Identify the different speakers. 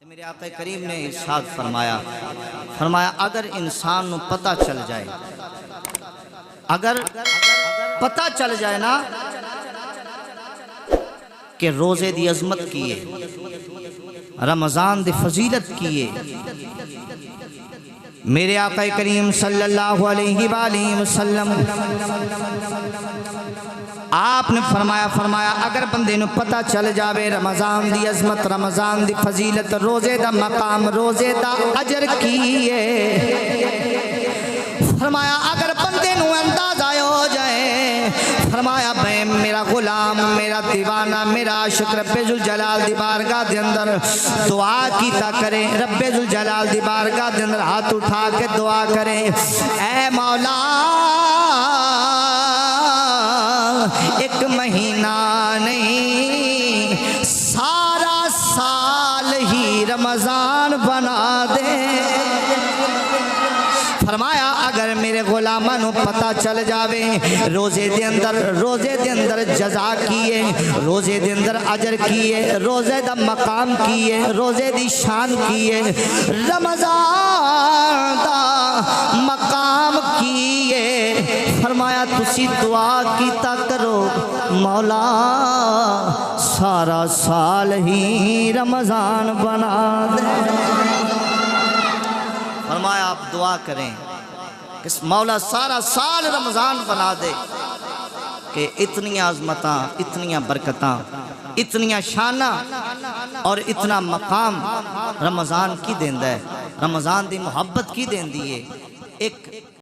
Speaker 1: میرے آقا کریم نے ارشاد فرمایا اگر انسان نو پتہ چل جائے، اگر پتہ چل جائے نا کہ روزے دی عظمت کیے، رمضان دی فضیلت کیے، میرے آقا کریم صلی اللہ علیہ وآلہ وسلم آپ نے فرمایا اگر بندے نو پتہ چل جاوے رمضان دی عظمت، رمضان دی فضیلت، روزے دا مقام، روزے دا اجر کیے، فرمایا اگر بندے نو اندازہ ہو جائے، فرمایا بے میرا غلام، میرا دیوانہ، میرا عاشق رب ذوالجلال دی بارگاہ دے اندر دعا کیتا کرے، رب ذوالجلال دی بارگاہ دے اندر ہاتھ اٹھا کے دعا کرے، اے مولا ایک مہینہ نہیں سارا سال ہی رمضان بنا دے۔ فرمایا اگر میرے غلامہ نو پتہ چل جاوے روزے دے اندر جزا کیے، روزے دے اندر اجر کیے، روزے دا مقام کیے، روزے دی شان کیے، رمضان دا مقام کیے، فرمایا تسی دعا کیتا کرو مولا سارا سال ہی رمضان بنا دے۔ فرمایا آپ دعا کریں کہ مولا سارا سال رمضان بنا دے، کہ اتنی عظمتاں، اتنی برکتاں، اتنی شانہ اور اتنا مقام رمضان کی دیندہ ہے، رمضان دی محبت کی دیندی ہے۔ ایک